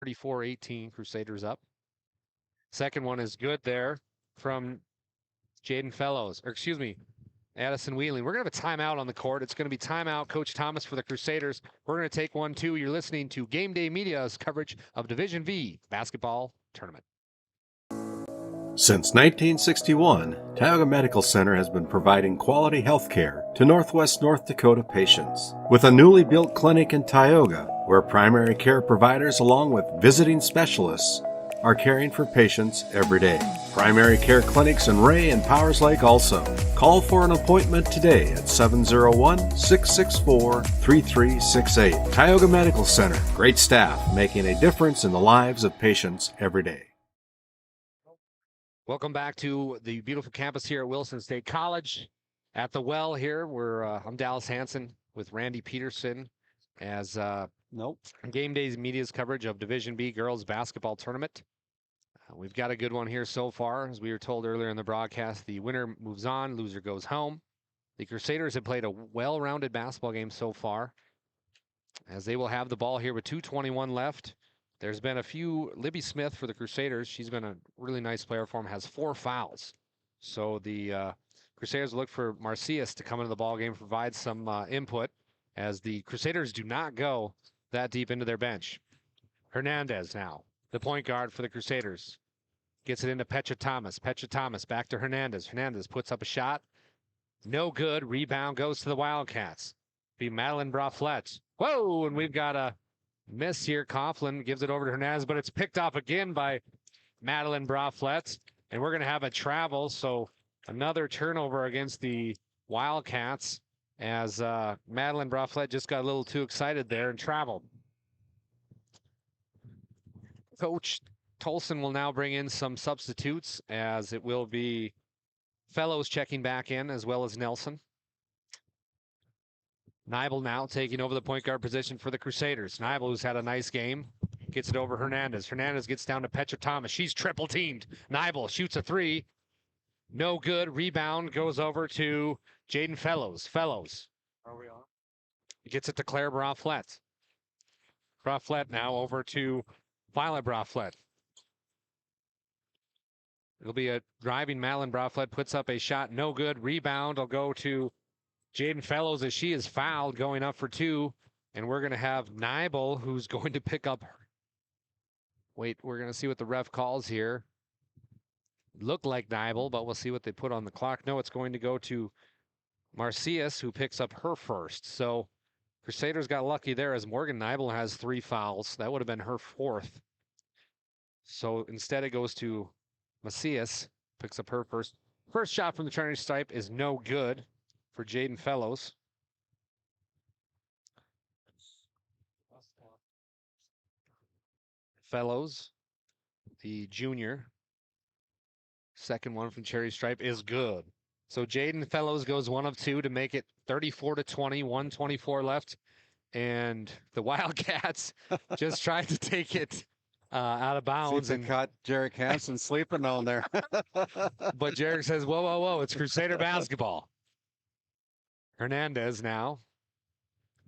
34-18, Crusaders up. Second one is good there from Jaden Fellows, or excuse me, Addison Wheeling. We're going to have a timeout on the court. It's going to be timeout, Coach Thomas, for the Crusaders. We're going to take 1-2. You're listening to Game Day Media's coverage of Division V basketball tournament. Since 1961, Tioga Medical Center has been providing quality health care to Northwest North Dakota patients. With a newly built clinic in Tioga, where primary care providers along with visiting specialists are caring for patients every day. Primary care clinics in Ray and Powers Lake also. Call for an appointment today at 701-664-3368. Tioga Medical Center. Great staff making a difference in the lives of patients every day. Welcome back to the beautiful campus here at Williston State College. At the well here, I'm Dallas Hansen with Randy Peterson as Game Day's media's coverage of Division B girls basketball tournament. We've got a good one here so far. As we were told earlier in the broadcast, the winner moves on, loser goes home. The Crusaders have played a well-rounded basketball game so far, as they will have the ball here with 2:21 left. There's been a few. Libby Smith for the Crusaders, she's been a really nice player for them, has 4 fouls. So the Crusaders look for Marcius to come into the ball game, provide some input, as the Crusaders do not go that deep into their bench. Hernandez now, the point guard for the Crusaders. Gets it into Petra Thomas. Petra Thomas back to Hernandez. Hernandez puts up a shot. No good. Rebound goes to the Wildcats. Be Madeline Braflette. Whoa, and we've got a miss here. Coughlin gives it over to Hernandez, but it's picked up again by Madeline Braflette. And we're going to have a travel, so another turnover against the Wildcats, as Madeline Braflette just got a little too excited there and traveled. Coach Tolson will now bring in some substitutes, as it will be Fellows checking back in, as well as Nelson. Nibel now taking over the point guard position for the Crusaders. Nibel, who's had a nice game, gets it over Hernandez. Hernandez gets down to Petra Thomas. She's triple teamed. Nibel shoots a 3. No good. Rebound goes over to Jaden Fellows. Fellows. Are we on? Gets it to Claire Braflette. Braflette now over to Violet Braflette. It'll be a driving Madeline Braflette, puts up a shot, no good. Rebound will go to Jaden Fellows as she is fouled, going up for 2. And we're going to have Nibel, who's going to pick up. Wait, we're going to see what the ref calls here. Looked like Nibel, but we'll see what they put on the clock. No, it's going to go to Marcius, who picks up her first. So Crusaders got lucky there, as Morgan Nibel has 3 fouls. That would have been her 4th. So instead it goes to Macias, picks up her first. First shot from the Trinity stripe is no good for Jaden Fellows. Fellows, the junior. Second one from Cherry Stripe is good. So Jaden Fellows goes 1 of 2 to make it 34-20, 1:24 left. And the Wildcats just tried to take it out of bounds. And caught Jarek Hansen sleeping on there. But Jarek says, whoa, whoa, whoa, it's Crusader basketball. Hernandez now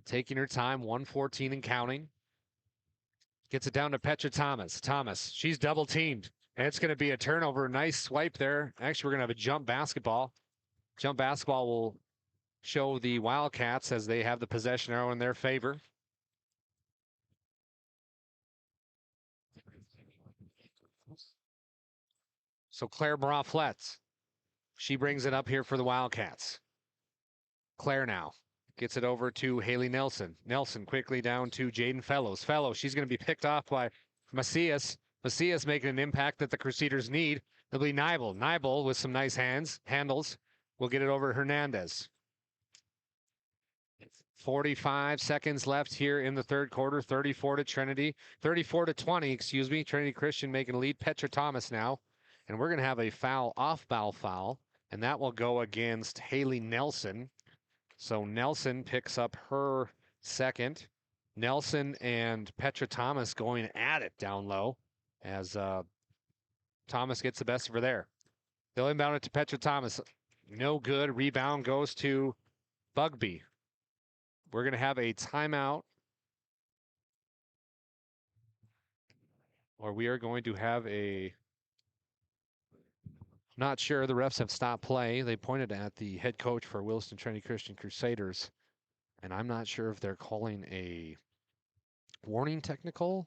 taking her time, 1:14 and counting. Gets it down to Petra Thomas. Thomas, she's double teamed. And it's going to be a turnover. Nice swipe there. Actually, we're going to have a jump basketball. Jump basketball will show the Wildcats as they have the possession arrow in their favor. So Claire Braflette, she brings it up here for the Wildcats. Claire now gets it over to Haley Nelson. Nelson quickly down to Jaden Fellows. Fellows, she's going to be picked off by Macias. Macias making an impact that the Crusaders need. It'll be Nibel. Nibel with some nice handles. We'll get it over to Hernandez. 45 seconds left here in the third quarter. 34-20, excuse me. Trinity Christian making a lead. Petra Thomas now. And we're going to have a foul, off-ball foul. And that will go against Haley Nelson. So Nelson picks up her second. Nelson and Petra Thomas going at it down low, as Thomas gets the best of her there. They'll inbound it to Petra Thomas. No good. Rebound goes to Bugby. We're going to have a timeout or we are going to have a, not sure, the refs have stopped play. They pointed at the head coach for Williston Trinity Christian Crusaders, and I'm not sure if they're calling a warning technical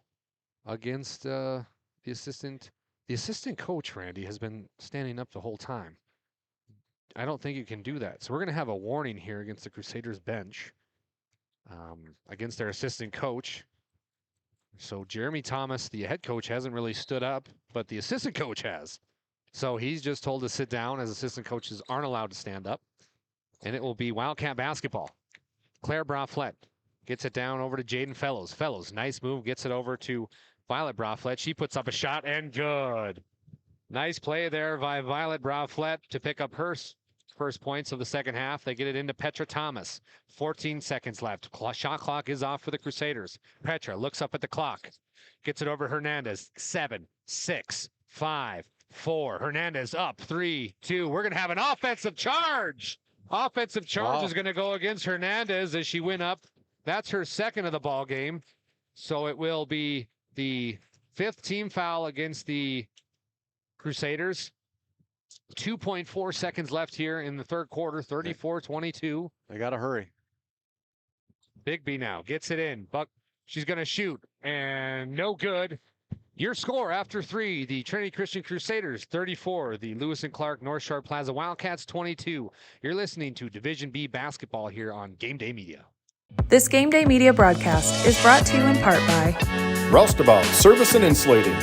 against the assistant. The assistant coach, Randy, has been standing up the whole time. I don't think you can do that. So we're going to have a warning here against the Crusaders bench, against their assistant coach. So Jeremy Thomas, the head coach, hasn't really stood up, but the assistant coach has. So he's just told to sit down, as assistant coaches aren't allowed to stand up. And it will be Wildcat basketball. Claire Braflette gets it down over to Jaden Fellows. Fellows, nice move, gets it over to Violet Braflette. She puts up a shot, and good. Nice play there by Violet Braflette to pick up her first points of the second half. They get it into Petra Thomas. 14 seconds left. Shot clock is off for the Crusaders. Petra looks up at the clock. Gets it over Hernandez. 7, 6, 5, 4. Hernandez up. 3, 2. We're going to have an offensive charge. Offensive charge is going to go against Hernandez as she went up. That's her second of the ball game. So it will be the 5th team foul against the Crusaders. 2.4 seconds left here in the third quarter. 34-22. They got to hurry. Bigby now gets it in. Buck, she's going to shoot, and no good. Your score after 3, the Trinity Christian Crusaders 34, the Lewis and Clark North Shore Plaza Wildcats 22. You're listening to Division B basketball here on Game Day Media. This Game Day Media broadcast is brought to you in part by Roustabout Service and Insulating,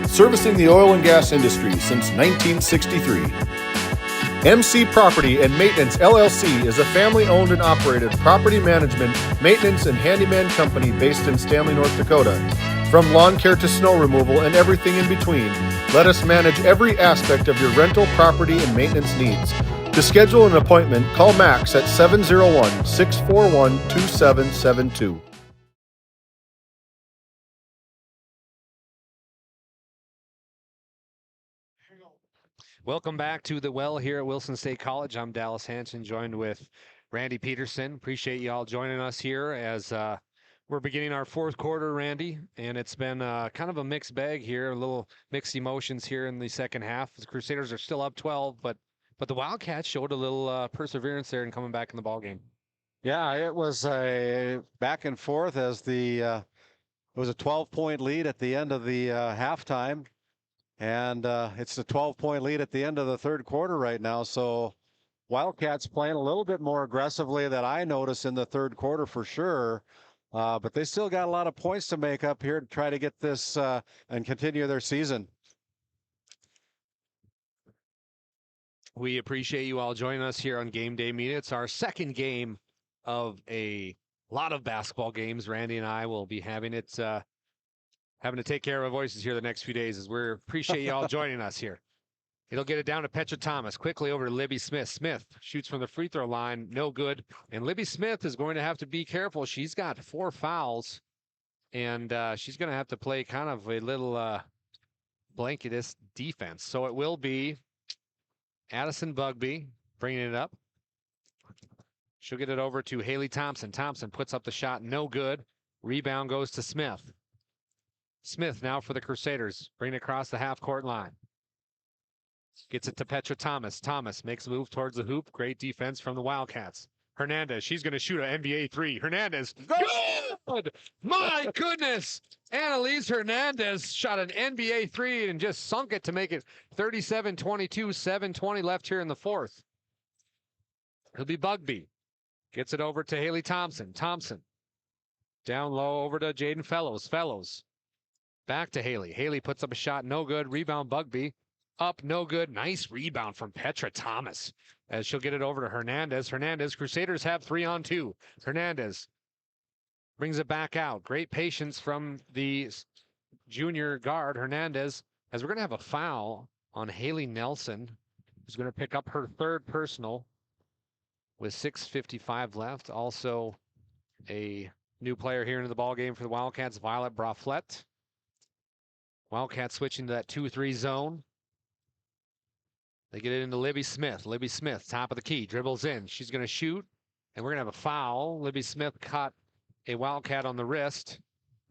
servicing the oil and gas industry since 1963. MC Property and Maintenance LLC is a family-owned and operated property management, maintenance, and handyman company based in Stanley, North Dakota. From lawn care to snow removal and everything in between, let us manage every aspect of your rental, property, and maintenance needs. To schedule an appointment, call Max at 701-641-2772. Welcome back to the Well here at Williston State College. I'm Dallas Hanson, joined with Randy Peterson. Appreciate you all joining us here as we're beginning our fourth quarter, Randy, and it's been kind of a mixed bag here, a little mixed emotions here in the second half. The Crusaders are still up 12, but the Wildcats showed a little perseverance there in coming back in the ballgame. Yeah, it was a back and forth as it was a 12-point lead at the end of the halftime. And it's a 12-point lead at the end of the third quarter right now. So Wildcats playing a little bit more aggressively than I noticed in the third quarter for sure. But they still got a lot of points to make up here to try to get this and continue their season. We appreciate you all joining us here on Game Day Media. It's our second game of a lot of basketball games. Randy and I will be having it. Having to take care of our voices here the next few days as we appreciate you all joining us here. It'll get it down to Petra Thomas. Quickly over to Libby Smith. Smith shoots from the free throw line. No good. And Libby Smith is going to have to be careful. She's got 4 fouls. And she's going to have to play kind of a little blanketist defense. So it will be Addison Bugby bringing it up. She'll get it over to Haley Thompson. Thompson puts up the shot. No good. Rebound goes to Smith. Smith now for the Crusaders. Bring it across the half-court line. Gets it to Petra Thomas. Thomas makes a move towards the hoop. Great defense from the Wildcats. Hernandez, she's going to shoot an NBA 3. Hernandez, good! My goodness! Annalise Hernandez shot an NBA 3 and just sunk it to make it 37-22, 7:20 left here in the fourth. It'll be Bugby. Gets it over to Haley Thompson. Thompson. Down low over to Jaden Fellows. Fellows. Back to Haley. Haley puts up a shot. No good. Rebound Bugby. Up. No good. Nice rebound from Petra Thomas as she'll get it over to Hernandez. Hernandez. Crusaders have 3-on-2. Hernandez brings it back out. Great patience from the junior guard, Hernandez, as we're going to have a foul on Haley Nelson, who's going to pick up her third personal with 6:55 left. Also a new player here into the ballgame for the Wildcats, Violet Braflette. Wildcats switching to that 2-3 zone. They get it into Libby Smith. Libby Smith, top of the key, dribbles in. She's going to shoot, and we're going to have a foul. Libby Smith caught a Wildcat on the wrist,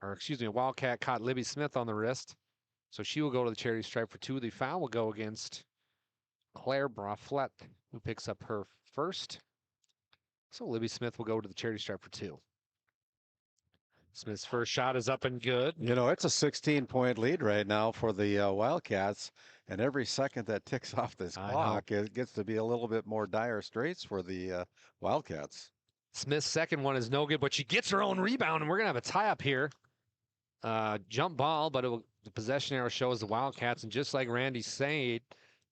or excuse me, a Wildcat caught Libby Smith on the wrist. So she will go to the charity stripe for 2. The foul will go against Claire Braflette, who picks up her first. So Libby Smith will go to the charity stripe for 2. Smith's first shot is up and good. You know, it's a 16-point lead right now for the Wildcats, and every second that ticks off this clock, it gets to be a little bit more dire straits for the Wildcats. Smith's second one is no good, but she gets her own rebound, and we're going to have a tie-up here. Jump ball, but the possession arrow shows the Wildcats, and just like Randy said,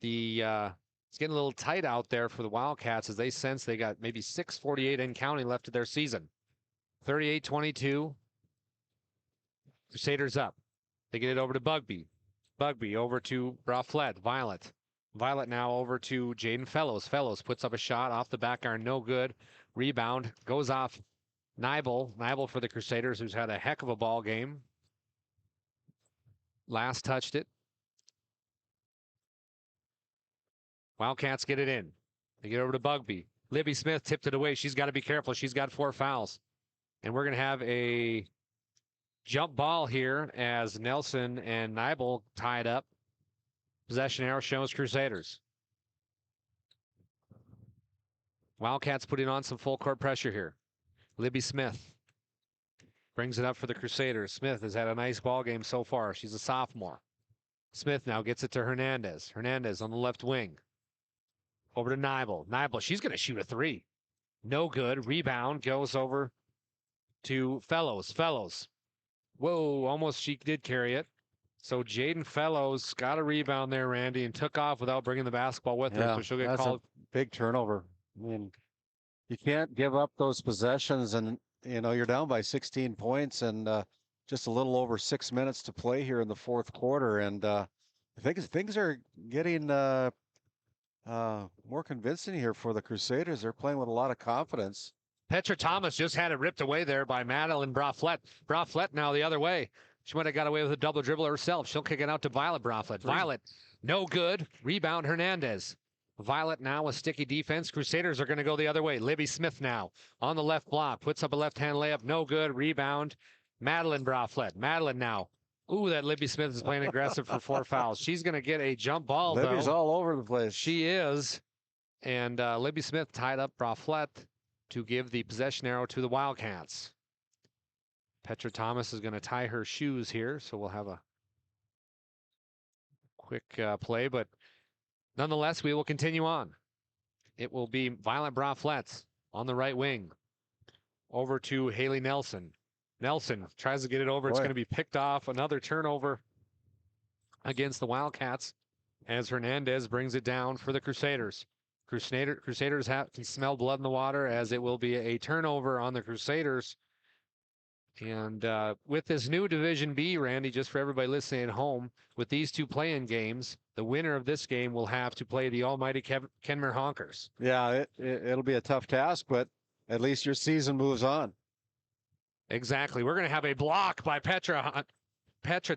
it's getting a little tight out there for the Wildcats as they sense they got maybe 6:48 and counting left of their season. 38-22. Crusaders up. They get it over to Bugby. Bugby over to Braflette. Violet. Violet now over to Jaden Fellows. Fellows puts up a shot off the back iron. No good. Rebound goes off Nibel. Nibel for the Crusaders, who's had a heck of a ball game. Last touched it. Wildcats get it in. They get over to Bugby. Libby Smith tipped it away. She's got to be careful. She's got 4 fouls. And we're going to have a jump ball here as Nelson and Nibel tied up. Possession arrow shows Crusaders. Wildcats putting on some full court pressure here. Libby Smith brings it up for the Crusaders. Smith has had a nice ball game so far. She's a sophomore. Smith now gets it to Hernandez. Hernandez on the left wing. Over to Nibel. Nibel, she's going to shoot a 3. No good. Rebound goes over to Fellows. Fellows. Whoa, almost she did carry it. So Jaden Fellows got a rebound there, Randy, and took off without bringing the basketball with her. So she'll get called. Big turnover. I mean, you can't give up those possessions, and you know you're down by 16 points and just a little over 6 minutes to play here in the fourth quarter. And I think things are getting more convincing here for the Crusaders. They're playing with a lot of confidence. Petra Thomas just had it ripped away there by Madeline Braflette. Braflette now the other way. She might have got away with a double dribble herself. She'll kick it out to Violet Braflette. Violet, no good. Rebound Hernandez. Violet now with sticky defense. Crusaders are going to go the other way. Libby Smith now on the left block. Puts up a left-hand layup. No good. Rebound. Madeline Braflette. Madeline now. Ooh, that Libby Smith is playing aggressive for 4 fouls. She's going to get a jump ball, Libby's though. all over the place. She is. And Libby Smith tied up Braflette to give the possession arrow to the Wildcats. Petra Thomas is going to tie her shoes here, so we'll have a quick play, but nonetheless, we will continue on. It will be Violet Braflette on the right wing. Over to Haley Nelson. Nelson tries to get it over. It's going to be picked off. Another turnover against the Wildcats as Hernandez brings it down for the Crusaders. Crusaders can smell blood in the water as it will be a turnover on the Crusaders. And with this new Division B, Randy, just for everybody listening at home, with these 2 play-in games, the winner of this game will have to play the almighty Kenmare Honkers. Yeah, it'll be a tough task, but at least your season moves on. Exactly. We're going to have a block by Petra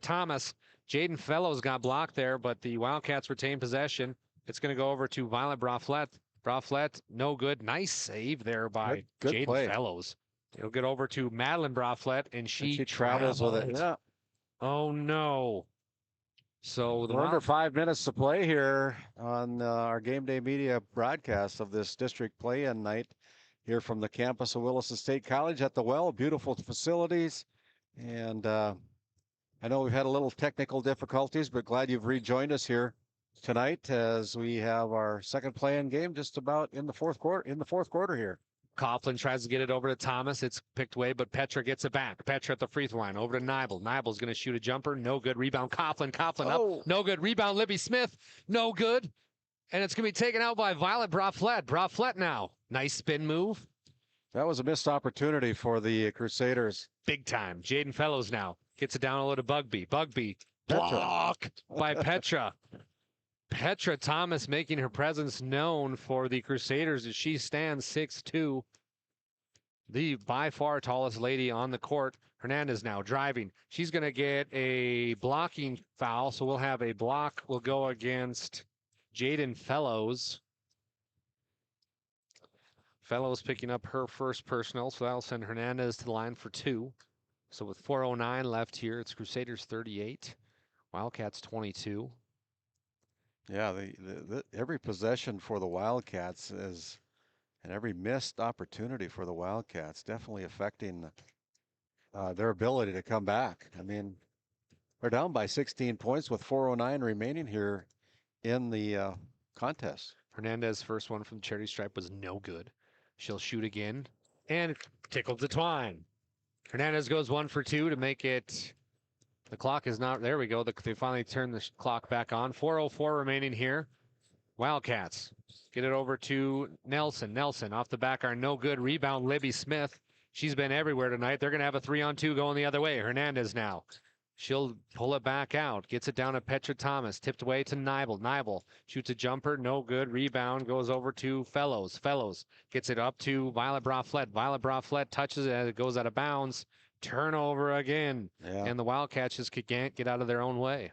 Thomas. Jaden Fellows got blocked there, but the Wildcats retain possession. It's going to go over to Violet Braflette. Braflette, no good. Nice save there by Jaden Fellows. It'll get over to Madeline Braflette, and she travels with it. Yeah. Oh, no. So we're under 5 minutes to play here on our Game Day Media broadcast of this district play-in night here from the campus of Williston State College at the Well. Beautiful facilities. And I know we've had a little technical difficulties, but glad you've rejoined us here tonight as we have our second play-in game just about in the fourth quarter here. Coughlin tries to get it over to Thomas. It's picked away, but Petra gets it back. Petra at the free throw line. Over to Nibel. Nibel's going to shoot a jumper. No good. Rebound. Coughlin up. No good. Rebound. Libby Smith. No good. And it's going to be taken out by Violet Braflette. Braflette now. Nice spin move. That was a missed opportunity for the Crusaders. Big time. Jaden Fellows now. Gets it down a little to Bugby. Bugby. Blocked by Petra. Petra Thomas making her presence known for the Crusaders as she stands 6'2". The by far tallest lady on the court. Hernandez now driving. She's going to get a blocking foul, so we'll have a block. Will go against Jaden Fellows. Fellows picking up her first personal, so that'll send Hernandez to the line for 2. So with 4:09 left here, it's Crusaders 38, Wildcats 22. Yeah, every possession for the Wildcats is, and every missed opportunity for the Wildcats definitely affecting their ability to come back. I mean, they're down by 16 points with 4:09 remaining here in the contest. Hernandez first one from charity stripe was no good. She'll shoot again and tickled the twine. Hernandez goes 1 for 2 to make it. The clock is not, there we go. They finally turned the clock back on. 4:04 remaining here. Wildcats get it over to Nelson. Nelson off the back are no good. Rebound Libby Smith. She's been everywhere tonight. They're going to have a 3-on-2 going the other way. Hernandez now. She'll pull it back out. Gets it down to Petra Thomas. Tipped away to Nibel. Nibel shoots a jumper. No good. Rebound goes over to Fellows. Fellows gets it up to Violet Braflett. Violet Braflett touches it as it goes out of bounds. Turnover again. Yeah. And the Wildcats just can't get out of their own way.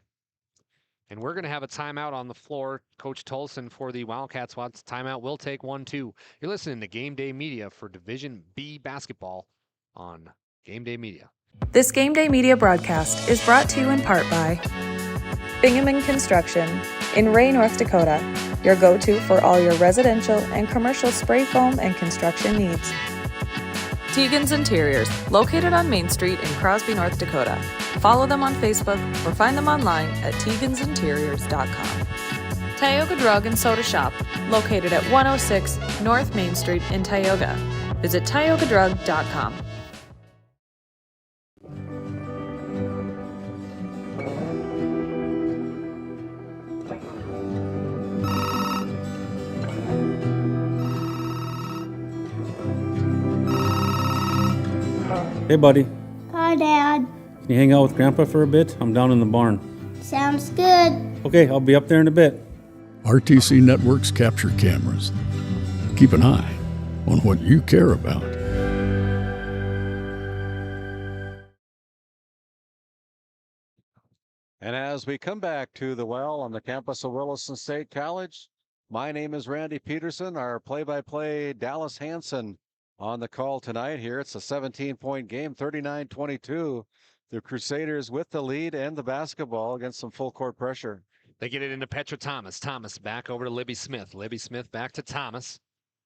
And we're going to have a timeout on the floor. Coach Tolson for the Wildcats wants timeout. We'll take 1-2. You're listening to Game Day Media for Division B basketball on Game Day Media. This Game Day Media broadcast is brought to you in part by Bingaman Construction in Ray, North Dakota, your go-to for all your residential and commercial spray foam and construction needs. Tegan's Interiors, located on Main Street in Crosby, North Dakota. Follow them on Facebook or find them online at tegansinteriors.com. Tioga Drug and Soda Shop, located at 106 North Main Street in Tioga. Visit tiogadrug.com. Hey, buddy. Hi, Dad. Can you hang out with Grandpa for a bit? I'm down in the barn. Sounds good. Okay, I'll be up there in a bit. RTC Networks capture cameras. Keep an eye on what you care about. And as we come back to the well on the campus of Williston State College, my name is Randy Peterson, our play-by-play Dallas Hanson on the call tonight here. It's a 17-point game, 39-22. The Crusaders with the lead and the basketball against some full court pressure. They get it into Petra Thomas. Thomas back over to Libby Smith. Libby Smith back to Thomas.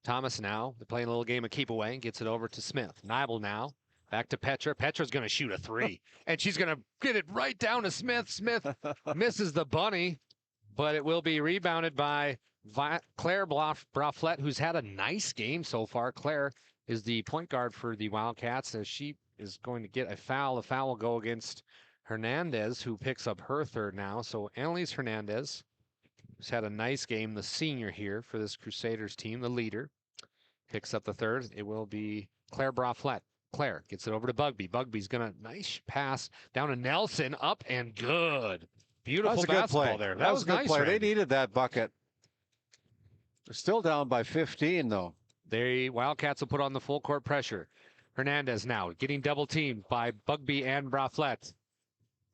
Thomas now, they're playing a little game of keep away and gets it over to Smith. Nibel now, back to Petra. Petra's going to shoot a 3. And she's going to get it right down to Smith. Smith misses the bunny, but it will be rebounded by Claire Braflett, who's had a nice game so far. Claire is the point guard for the Wildcats as she is going to get a foul. The foul will go against Hernandez, who picks up her third now. So Annalise Hernandez, who's had a nice game, the senior here for this Crusaders team, the leader, picks up the third. It will be Claire Braflett. Claire gets it over to Bugby. Bugby's going to nice pass down to Nelson, up and good. Beautiful basketball there. That was a good nice play. Randy. They needed that bucket. They're still down by 15, though. The Wildcats will put on the full court pressure. Hernandez now getting double teamed by Bugby and Braflett.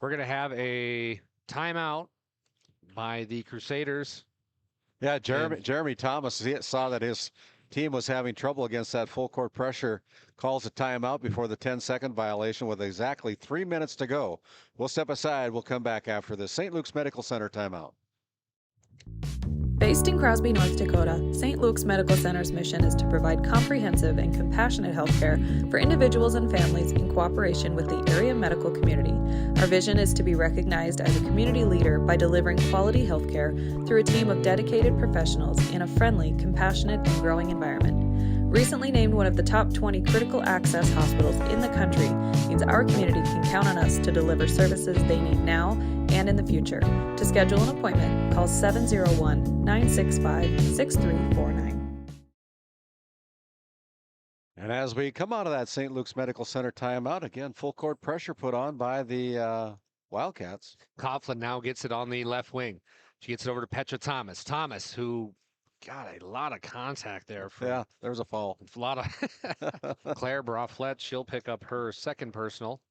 We're going to have a timeout by the Crusaders. Yeah, Jeremy Thomas saw that his team was having trouble against that full court pressure, calls a timeout before the 10-second violation with exactly 3 minutes to go. We'll step aside. We'll come back after the St. Luke's Medical Center timeout. Based in Crosby, North Dakota, St. Luke's Medical Center's mission is to provide comprehensive and compassionate health care for individuals and families in cooperation with the area medical community. Our vision is to be recognized as a community leader by delivering quality health care through a team of dedicated professionals in a friendly, compassionate, and growing environment. Recently named one of the top 20 critical access hospitals in the country means our community can count on us to deliver services they need now and in the future. To schedule an appointment, call 701-965-6349. And as we come out of that St. Luke's Medical Center timeout, again, full court pressure put on by the Wildcats. Coughlin now gets it on the left wing. She gets it over to Petra Thomas. Thomas, who got a lot of contact there. Yeah, there was a foul. A lot of Claire Braflett. She'll pick up her second personal.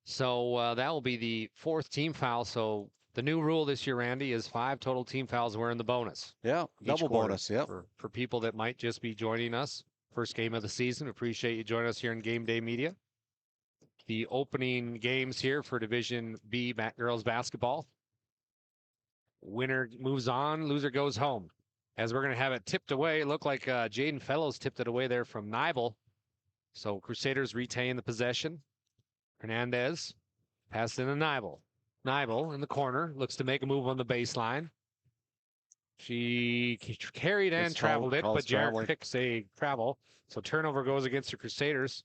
So that will be the 4th team foul. So the new rule this year, Randy, is 5 total team fouls. We're in the bonus. Yeah, double bonus. Yeah. For people that might just be joining us. First game of the season. Appreciate you joining us here in Game Day Media. the opening games here for Division B girls basketball. Winner moves on, loser goes home. As we're going to have it tipped away, it looked like Jaden Fellows tipped it away there from Nival. So Crusaders retain the possession. Hernandez passed in to Nival. Nival in the corner, looks to make a move on the baseline. She carried and traveled it, but Jared picks a travel. So turnover goes against the Crusaders.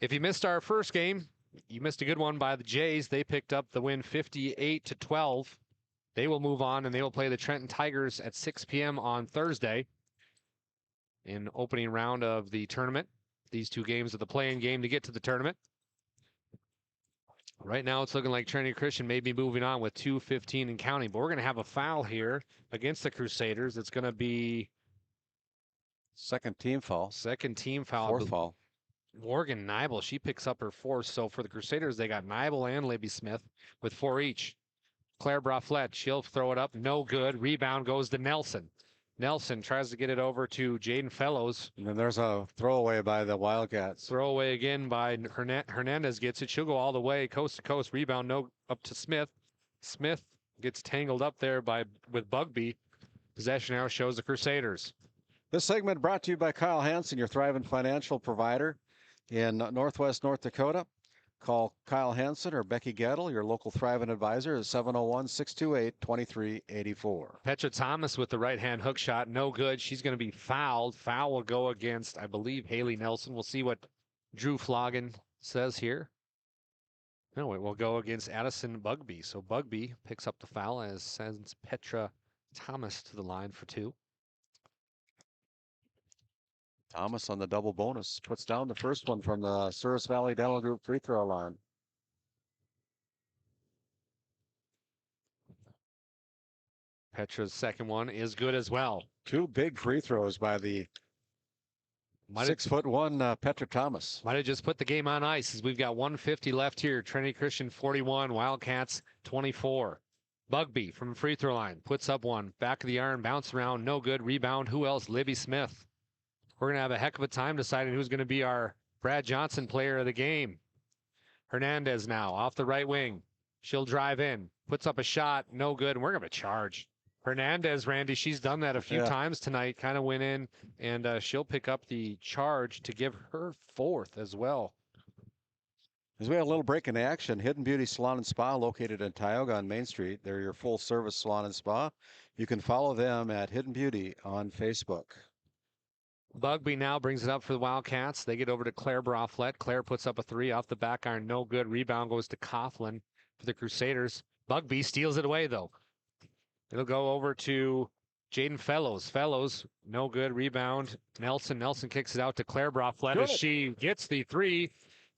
If you missed our first game, you missed a good one by the Jays. They picked up the win 58-12. They will move on and they will play the Trenton Tigers at 6 p.m. on Thursday in opening round of the tournament. These two games are the play-in game to get to the tournament. Right now it's looking like Trinity Christian may be moving on with 2:15 and counting, but we're going to have a foul here against the Crusaders. It's going to be second team foul. Fourth foul. Morgan Nibel, she picks up her fourth. So for the Crusaders, they got Nibel and Libby Smith with 4 each. Claire Braflette, she'll throw it up. No good. Rebound goes to Nelson. Nelson tries to get it over to Jaden Fellows. And then there's a throwaway by the Wildcats. Throwaway again by Hernandez gets it. She'll go all the way, coast to coast. Rebound, no, up to Smith. Smith gets tangled up there with Bugby. Possession now shows the Crusaders. This segment brought to you by Kyle Hansen, your thriving financial provider in Northwest North Dakota. Call Kyle Hansen or Becky Gettle, your local thriving advisor, at 701-628-2384. Petra Thomas with the right-hand hook shot, no good. She's going to be fouled. Foul will go against, I believe, Haley Nelson. We'll see what Drew Flogan says here. No, it will go against Addison Bugby. So Bugby picks up the foul as sends Petra Thomas to the line for 2. Thomas on the double bonus puts down the first one from the Service Valley Dental Group free throw line. Petra's second one is good as well. 2 big free throws by the 6'1" Petra Thomas. Might have just put the game on ice as we've got 1:50 left here. Trinity Christian 41, Wildcats 24. Bugby from free throw line puts up one. Back of the iron, bounce around, no good. Rebound, who else? Libby Smith. We're going to have a heck of a time deciding who's going to be our Brad Johnson player of the game. Hernandez now off the right wing. She'll drive in, puts up a shot, no good, and we're going to charge. Hernandez, Randy, she's done that a few times tonight, kind of went in, and she'll pick up the charge to give her 4th as well. As we have a little break in action, Hidden Beauty Salon and Spa located in Tioga on Main Street. They're your full-service salon and spa. You can follow them at Hidden Beauty on Facebook. Bugby now brings it up for the Wildcats. They get over to Claire Braflette. Claire puts up a 3 off the back iron. No good. Rebound goes to Coughlin for the Crusaders. Bugby steals it away, though. It'll go over to Jaden Fellows. Fellows, no good. Rebound. Nelson. Nelson kicks it out to Claire Braflette as she gets the 3.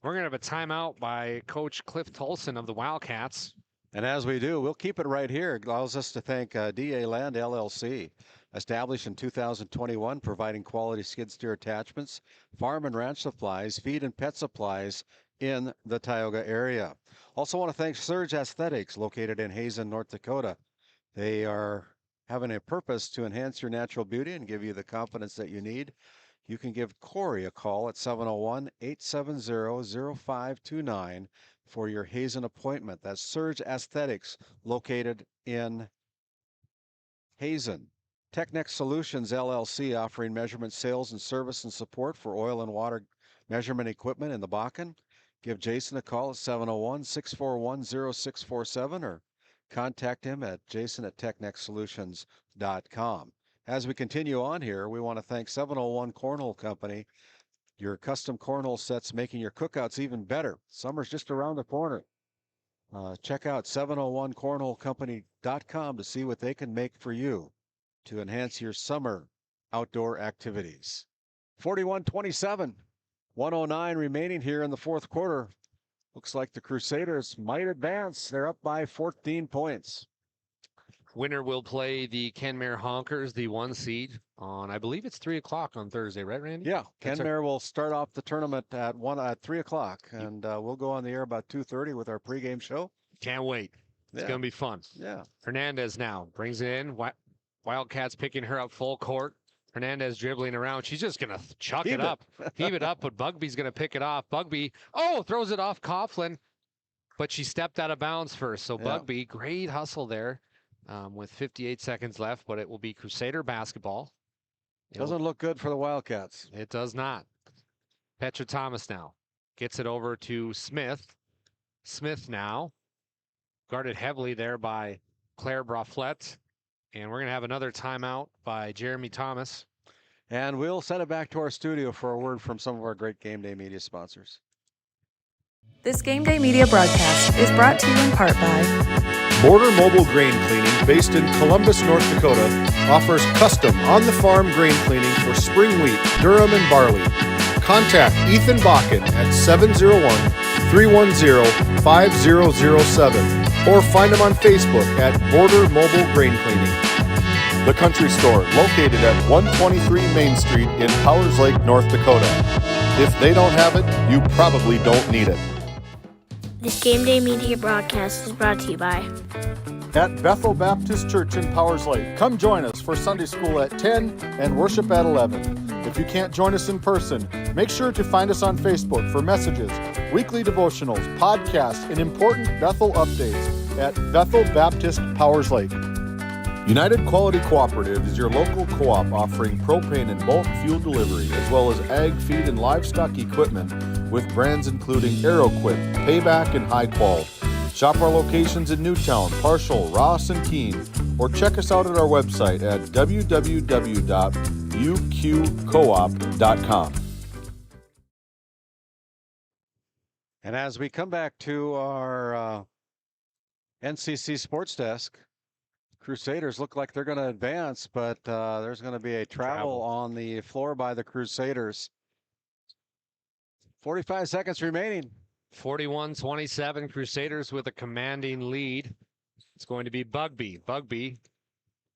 We're going to have a timeout by Coach Cliff Tolson of the Wildcats. And as we do, we'll keep it right here. It allows us to thank DA Land LLC. Established in 2021, providing quality skid steer attachments, farm and ranch supplies, feed and pet supplies in the Tioga area. Also want to thank Surge Aesthetics, located in Hazen, North Dakota. They are having a purpose to enhance your natural beauty and give you the confidence that you need. You can give Corey a call at 701-870-0529 for your Hazen appointment. That's Surge Aesthetics, located in Hazen. Technex Solutions LLC, offering measurement sales and service and support for oil and water measurement equipment in the Bakken. Give Jason a call at 701-641-0647 or contact him at jason@technexsolutions.com. As we continue on here, we want to thank 701 Cornhole Company, your custom cornhole sets, making your cookouts even better. Summer's just around the corner. Check out 701cornholecompany.com to see what they can make for you to enhance your summer outdoor activities. 41-27, 109 remaining here in the 4th quarter. Looks like the Crusaders might advance. They're up by 14 points. Winner will play the Kenmare Honkers, the 1 seed, on, I believe it's 3 o'clock on Thursday, right, Randy? Yeah, Kenmare will start off the tournament at 3 o'clock, and we'll go on the air about 2:30 with our pregame show. Can't wait. It's going to be fun. Yeah. Hernandez now brings it in. Wildcats picking her up full court. Hernandez dribbling around. She's just going to chuck it up, heave it up, but Bugby's going to pick it off. Bugby, throws it off Coughlin, but she stepped out of bounds first. So Bugby, great hustle there with 58 seconds left, but it will be Crusader basketball. Doesn't look good for the Wildcats. It does not. Petra Thomas now gets it over to Smith. Smith now guarded heavily there by Claire Braflette. And we're going to have another timeout by Jeremy Thomas. And we'll send it back to our studio for a word from some of our great Game Day Media sponsors. This Game Day Media broadcast is brought to you in part by Border Mobile Grain Cleaning, based in Columbus, North Dakota, offers custom on-the-farm grain cleaning for spring wheat, durum, and barley. Contact Ethan Bakken at 701-310-5007 or find him on Facebook at Border Mobile Grain Cleaning. The Country Store, located at 123 Main Street in Powers Lake, North Dakota. If they don't have it, you probably don't need it. This Game Day Media broadcast is brought to you by At Bethel Baptist Church in Powers Lake. Come join us for Sunday school at 10 and worship at 11. If you can't join us in person, make sure to find us on Facebook for messages, weekly devotionals, podcasts, and important Bethel updates at Bethel Baptist Powers Lake. United Quality Cooperative is your local co-op offering propane and bulk fuel delivery, as well as ag, feed, and livestock equipment with brands including AeroQuip, Payback, and High Qual. Shop our locations in Newtown, Parshall, Ross, and Keene, or check us out at our website at www.uqcoop.com. And as we come back to our NCC Sports Desk, Crusaders look like they're going to advance, but there's going to be a travel on the floor by the Crusaders. 45 seconds remaining. 41-27, Crusaders with a commanding lead. It's going to be Bugby. Bugby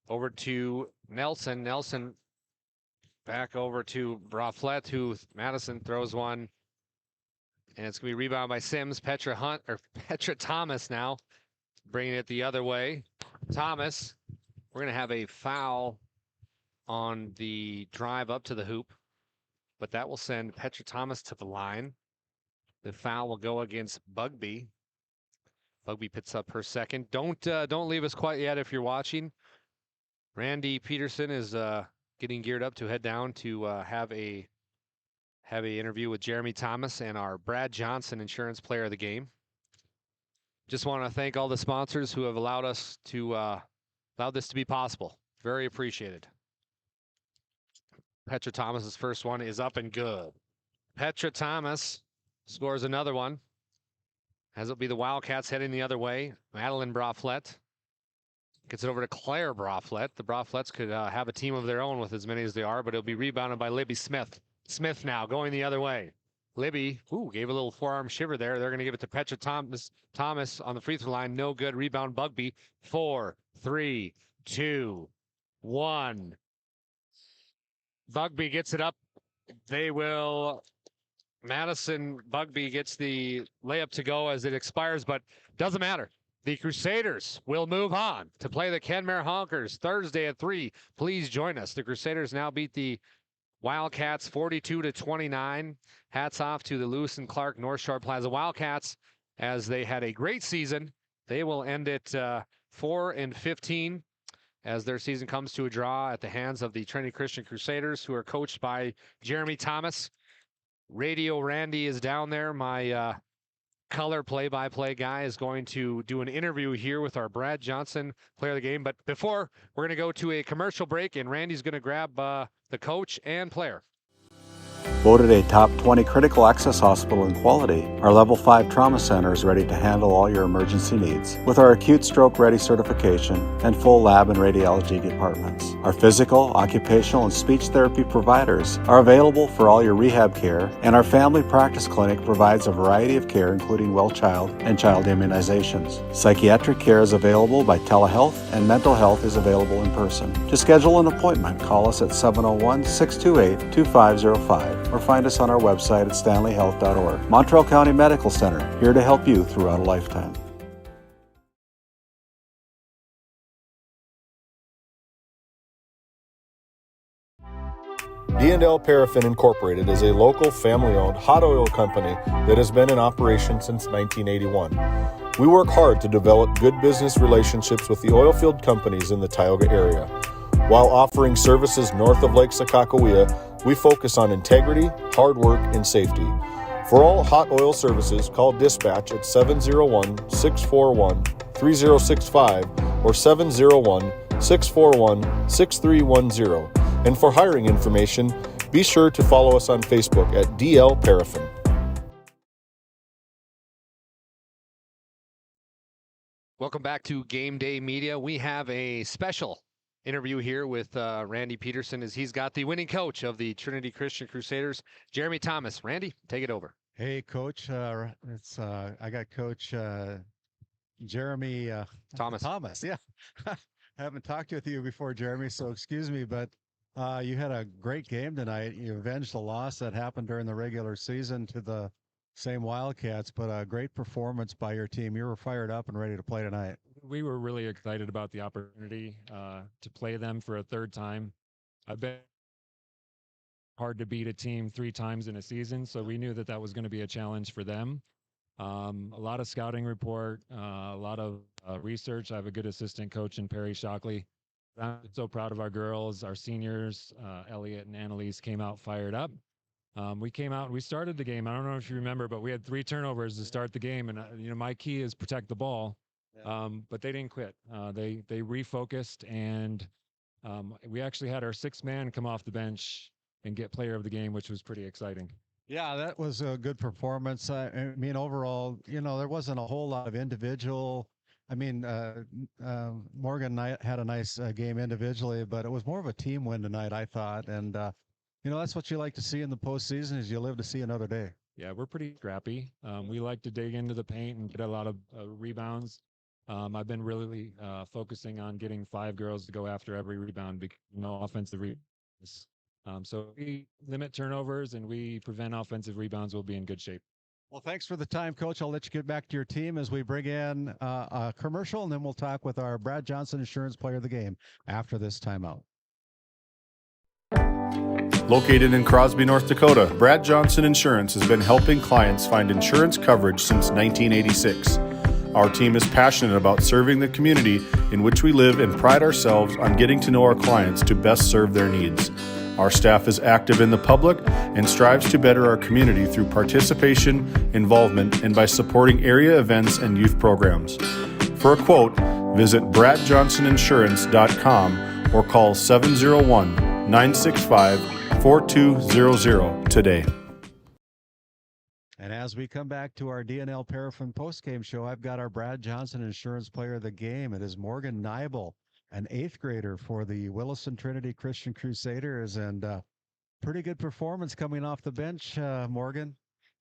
over to Nelson. Nelson back over to Braflette, who Madison throws one. And it's going to be rebounded by Sims. Petra Thomas now bringing it the other way. Thomas, we're going to have a foul on the drive up to the hoop, but that will send Petra Thomas to the line. The foul will go against Bugby. Bugby picks up her second. Don't leave us quite yet if you're watching. Randy Peterson is getting geared up to head down to have a interview with Jeremy Thomas and our Brad Johnson Insurance Player of the Game. Just want to thank all the sponsors who have allowed us to allow this to be possible. Very appreciated. Petra Thomas's first one is up and good. Petra Thomas scores another one, as it'll be the Wildcats heading the other way. Madeline Braflette gets it over to Claire Braflette. The Braflettes could have a team of their own with as many as they are, but it'll be rebounded by Libby Smith. Smith now going the other way. Libby, gave a little forearm shiver there. They're going to give it to Petra Thomas on the free throw line. No good. Rebound Bugby. 4, 3, 2, 1. Bugby gets it up. Madison Bugby gets the layup to go as it expires, but doesn't matter. The Crusaders will move on to play the Kenmare Honkers Thursday at 3. Please join us. The Crusaders now beat the Wildcats 42-29. Hats off to the Lewis and Clark North Shore Plaza Wildcats as they had a great season. They will end it 4-15 as their season comes to a draw at the hands of the Trinity Christian Crusaders, who are coached by Jeremy Thomas. Radio Randy is down there. My color play-by-play guy is going to do an interview here with our Brad Johnson Player of the Game. But before, we're going to go to a commercial break, and Randy's going to grab the coach and player. Voted a top 20 critical access hospital in quality, our Level 5 Trauma Center is ready to handle all your emergency needs with our Acute Stroke Ready certification and full lab and radiology departments. Our physical, occupational, and speech therapy providers are available for all your rehab care, and our family practice clinic provides a variety of care including well child and child immunizations. Psychiatric care is available by telehealth, and mental health is available in person. To schedule an appointment, call us at 701-628-2505 or find us on our website at stanleyhealth.org. Montreal County Medical Center, here to help you throughout a lifetime. D&L Paraffin Incorporated is a local family-owned hot oil company that has been in operation since 1981. We work hard to develop good business relationships with the oilfield companies in the Tioga area. While offering services north of Lake Sakakawea, we focus on integrity, hard work, and safety. For all hot oil services, call dispatch at 701-641-3065 or 701-641-6310. And for hiring information, be sure to follow us on Facebook at DL Paraffin. Welcome back to Game Day Media. We have a special interview here with Randy Peterson, as he's got the winning coach of the Trinity Christian Crusaders, Jeremy Thomas. Randy, take it over. Hey, Coach. I got Coach Jeremy Thomas. Thomas, yeah. I haven't talked with you before, Jeremy, so excuse me, but you had a great game tonight. You avenged the loss that happened during the regular season to the same Wildcats, but a great performance by your team. You were fired up and ready to play tonight. We were really excited about the opportunity to play them for a third time. I've been hard to beat a team 3 times in a season, so we knew that was going to be a challenge for them. A lot of scouting report, a lot of research. I have a good assistant coach in Perry Shockley. I'm so proud of our girls. Our seniors, Elliot and Annalise, came out fired up. We came out and we started the game. I don't know if you remember, but we had 3 turnovers to start the game. And, my key is protect the ball. But they didn't quit. They refocused, and we actually had our 6th man come off the bench and get player of the game, which was pretty exciting. Yeah, that was a good performance. I mean, overall, there wasn't a whole lot of individual. Morgan had a nice game individually, but it was more of a team win tonight, I thought. And, that's what you like to see in the postseason, is you live to see another day. Yeah, we're pretty scrappy. We like to dig into the paint and get a lot of rebounds. I've been really focusing on getting 5 girls to go after every rebound, because offensive rebounds. So if we limit turnovers and we prevent offensive rebounds, we'll be in good shape. Well, thanks for the time, Coach. I'll let you get back to your team as we bring in a commercial, and then we'll talk with our Brad Johnson Insurance Player of the Game after this timeout. Located in Crosby, North Dakota, Brad Johnson Insurance has been helping clients find insurance coverage since 1986. Our team is passionate about serving the community in which we live and pride ourselves on getting to know our clients to best serve their needs. Our staff is active in the public and strives to better our community through participation, involvement, and by supporting area events and youth programs. For a quote, visit bradjohnsoninsurance.com or call 701-965-4200 today. And as we come back to our D&L Paraffin postgame show, I've got our Brad Johnson Insurance Player of the Game. It is Morgan Nibel, an 8th grader for the Williston Trinity Christian Crusaders, and pretty good performance coming off the bench, Morgan.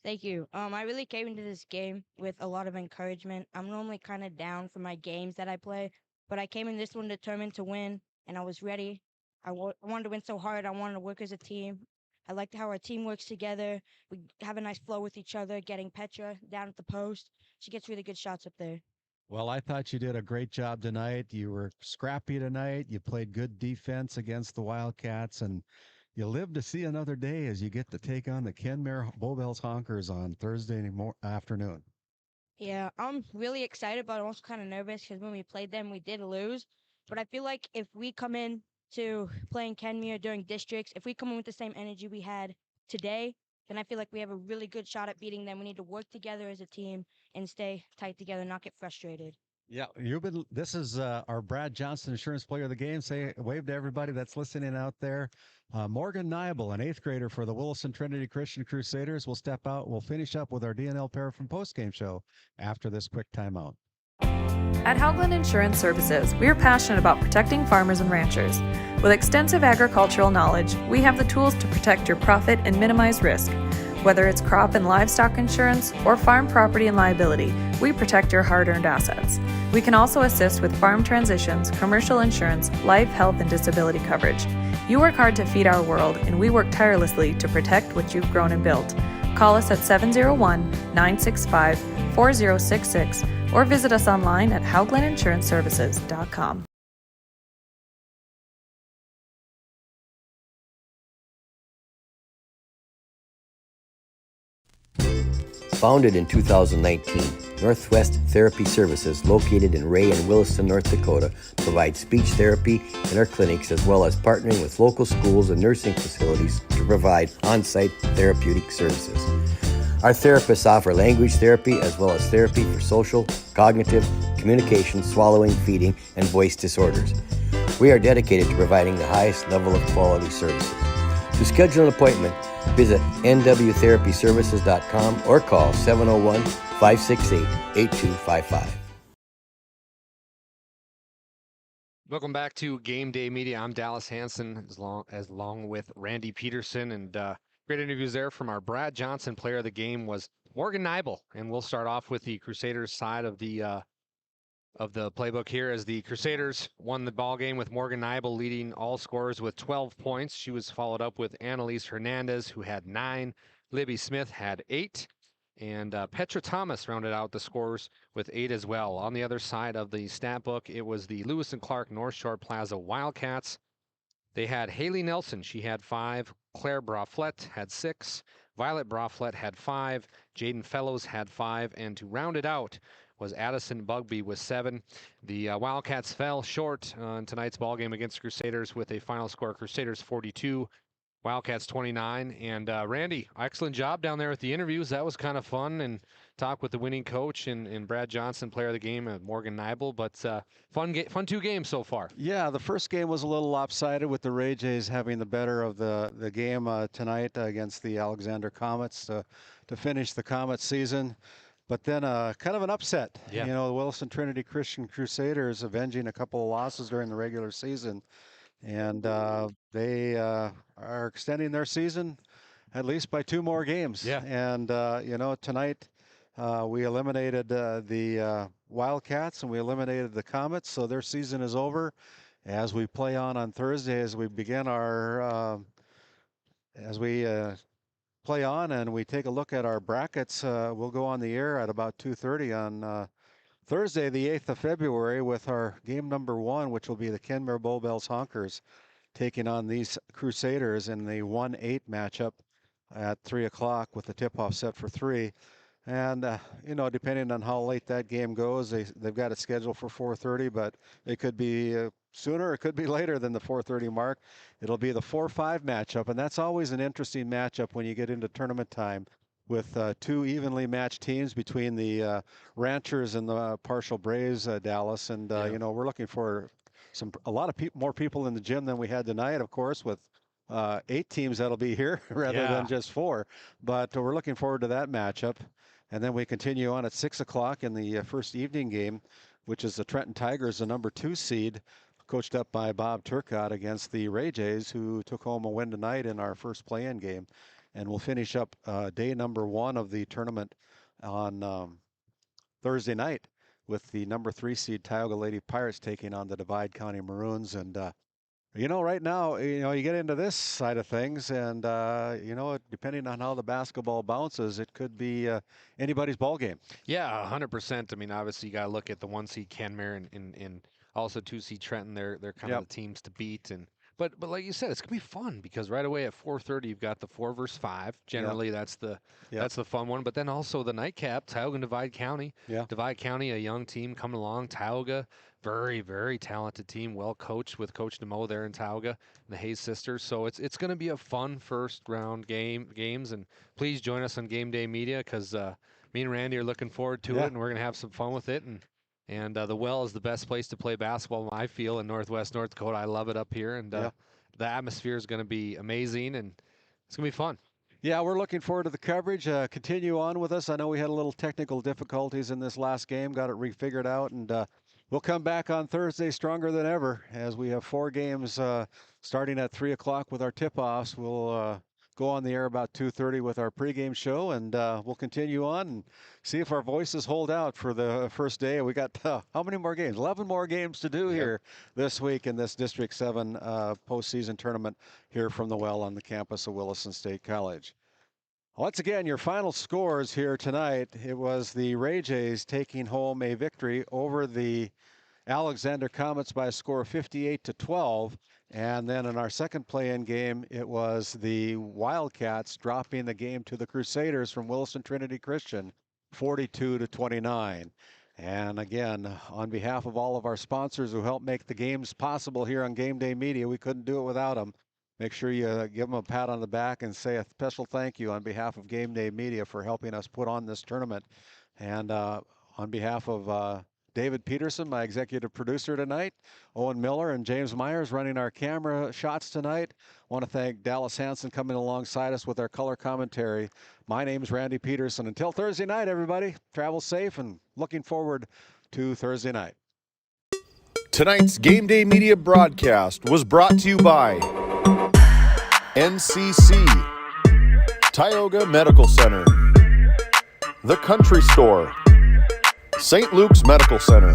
Thank you. I really came into this game with a lot of encouragement. I'm normally kind of down for my games that I play, but I came in this one determined to win, and I was ready. I wanted to win so hard. I wanted to work as a team. I liked how our team works together. We have a nice flow with each other, getting Petra down at the post. She gets really good shots up there. Well, I thought you did a great job tonight. You were scrappy tonight. You played good defense against the Wildcats, and you live to see another day as you get to take on the Kenmare Bowbells Honkers on Thursday afternoon. Yeah, I'm really excited, but I'm also kind of nervous because when we played them, we did lose. But I feel like if we come in to playing Kenmare during districts, if we come in with the same energy we had today, then I feel like we have a really good shot at beating them. We need to work together as a team and stay tight together, not get frustrated. Yeah, this is our Brad Johnson Insurance Player of the Game. Say wave to everybody that's listening out there. Morgan Nibel, an 8th grader for the Williston Trinity Christian Crusaders, will step out. We'll finish up with our D&L Paraffin postgame show after this quick timeout. At Haugland Insurance Services, we are passionate about protecting farmers and ranchers. With extensive agricultural knowledge, we have the tools to protect your profit and minimize risk. Whether it's crop and livestock insurance or farm property and liability, we protect your hard-earned assets. We can also assist with farm transitions, commercial insurance, life, health, and disability coverage. You work hard to feed our world, and we work tirelessly to protect what you've grown and built. Call us at 701-965-4066 or visit us online at hauglandinsuranceservices.com. Founded in 2019, Northwest Therapy Services, located in Ray and Williston, North Dakota, provides speech therapy in our clinics as well as partnering with local schools and nursing facilities to provide on-site therapeutic services. Our therapists offer language therapy as well as therapy for social, cognitive, communication, swallowing, feeding, and voice disorders. We are dedicated to providing the highest level of quality services. To schedule an appointment, visit nwtherapyservices.com or call 701-568-8255. Welcome back to Game Day Media. I'm Dallas Hansen, along with Randy Peterson, and great interviews there from our Brad Johnson. Player of the game was Morgan Nibel, and we'll start off with the Crusaders side of the playbook here, as the Crusaders won the ball game with Morgan Nibel leading all scorers with 12 points. She was followed up with Annalise Hernandez, who had 9. Libby Smith had 8. And Petra Thomas rounded out the scores with 8 as well. On the other side of the stat book, it was the Lewis and Clark North Shore Plaza Wildcats. They had Haley Nelson. She had 5. Claire Braflett had 6. Violet Braflett had 5. Jaden Fellows had 5. And to round it out was Addison Bugby with 7. The Wildcats fell short in tonight's ball game against Crusaders with a final score: Crusaders 42, Wildcats 29. And Randy, excellent job down there with the interviews. That was kind of fun, and talk with the winning coach and Brad Johnson, player of the game, Morgan Nibel. But fun 2 games so far. Yeah, the first game was a little lopsided with the Ray Jays having the better of the game tonight against the Alexander Comets to finish the Comets season. But then kind of an upset. Yeah. You know, the Williston Trinity Christian Crusaders avenging a couple of losses during the regular season. And they are extending their season at least by 2 more games. Yeah. And, you know, tonight we eliminated the Wildcats and we eliminated the Comets. So their season is over. As we play on Thursday, as we begin our, play on and we take a look at our brackets, we'll go on the air at about 2:30 on Thursday, the 8th of February, with our game number 1, which will be the Kenmare Bowbells Honkers taking on these Crusaders in the 1-8 matchup at 3 o'clock with the tip-off set for 3. And, you know, depending on how late that game goes, they've got it scheduled for 4:30, but it could be sooner, it could be later than the 4:30 mark. It'll be the 4-5 matchup, and that's always an interesting matchup when you get into tournament time with 2 evenly matched teams between the Ranchers and the Partial Braves, Dallas. And, you know, we're looking for a lot of more people in the gym than we had tonight, of course, with 8 teams that'll be here rather than just 4. But we're looking forward to that matchup. And then we continue on at 6 o'clock in the first evening game, which is the Trenton Tigers, the number 2 seed, coached up by Bob Turcott, against the Ray Jays, who took home a win tonight in our first play-in game. And we'll finish up day number 1 of the tournament on Thursday night with the number 3 seed Tioga Lady Pirates taking on the Divide County Maroons. And you know, right now, you know, you get into this side of things, and you know, depending on how the basketball bounces, it could be anybody's ball game. Yeah, 100%. I mean, obviously, you got to look at the 1 seed Kenmare and also 2 seed Trenton. They're kind of the teams to beat. And but like you said, it's gonna be fun because right away at 4:30 you've got the 4 versus 5. Generally, that's the fun one. But then also the nightcap, Tioga and Divide County. Divide County, a young team coming along. Tioga, very, very talented team, well coached with Coach DeMoe there in Tioga and the Hayes sisters. So it's going to be a fun first round games. And please join us on Game Day Media, because me and Randy are looking forward to it, and we're going to have some fun with it. And the Well is the best place to play basketball, I feel, in Northwest North Dakota. I love it up here, and the atmosphere is going to be amazing, and it's going to be fun. Yeah, we're looking forward to the coverage. Continue on with us. I know we had a little technical difficulties in this last game, got it refigured out, and we'll come back on Thursday stronger than ever, as we have 4 games starting at 3 o'clock with our tip-offs. We'll go on the air about 2:30 with our pregame show, and we'll continue on and see if our voices hold out for the first day. We got how many more games? 11 more games to do here this week in this District 7 postseason tournament here from the Well on the campus of Williston State College. Once again, your final scores here tonight. It was the Ray Jays taking home a victory over the Alexander Comets by a score of 58-12. And then in our second play-in game, it was the Wildcats dropping the game to the Crusaders from Williston Trinity Christian, 42-29. And again, on behalf of all of our sponsors who help make the games possible here on Game Day Media, we couldn't do it without them. Make sure you give them a pat on the back and say a special thank you on behalf of Game Day Media for helping us put on this tournament. And on behalf of David Peterson, my executive producer tonight, Owen Miller and James Myers running our camera shots tonight. I want to thank Dallas Hansen coming alongside us with our color commentary. My name's Randy Peterson. Until Thursday night, everybody, travel safe and looking forward to Thursday night. Tonight's Game Day Media broadcast was brought to you by NCC, Tioga Medical Center, The Country Store, St. Luke's Medical Center,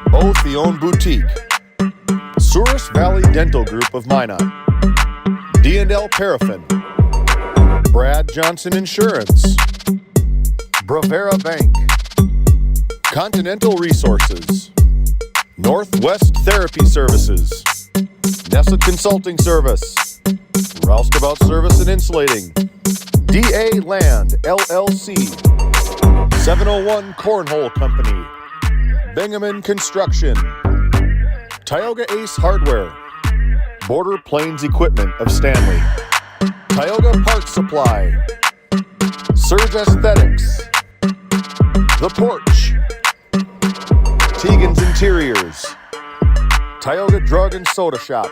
Otheon Boutique, Souris Valley Dental Group of Minot, D&L Paraffin, Brad Johnson Insurance, Bravera Bank, Continental Resources, Northwest Therapy Services, Nessa Consulting Service, Roustabout Service and Insulating, DA Land LLC, 701 Cornhole Company, Bingaman Construction, Tioga Ace Hardware, Border Plains Equipment of Stanley, Tioga Parts Supply, Surge Aesthetics, The Porch, Tegan's Interiors, Tioga Drug and Soda Shop,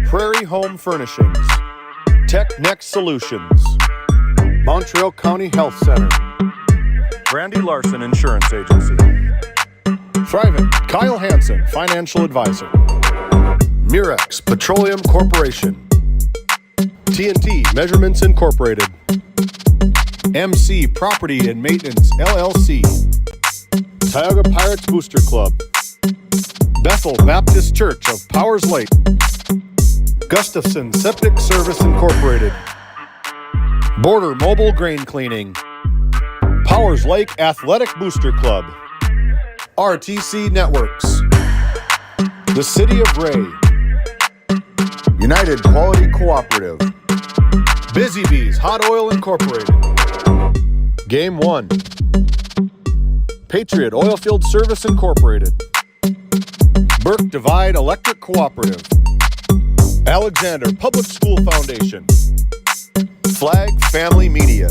Prairie Home Furnishings, Tech Next Solutions, Montreal County Health Center, Randy Larson Insurance Agency, Thrivent, Kyle Hansen, Financial Advisor, Murex Petroleum Corporation, TNT Measurements Incorporated, MC Property and Maintenance LLC, Tioga Pirates Booster Club, Bethel Baptist Church of Powers Lake, Gustafson Septic Service Incorporated, Border Mobile Grain Cleaning, Powers Lake Athletic Booster Club, RTC Networks, the City of Ray, United Quality Cooperative, Busy Bees Hot Oil Incorporated, Game 1, Patriot Oilfield Service Incorporated, Burke Divide Electric Cooperative, Alexander Public School Foundation, Flag Family Media,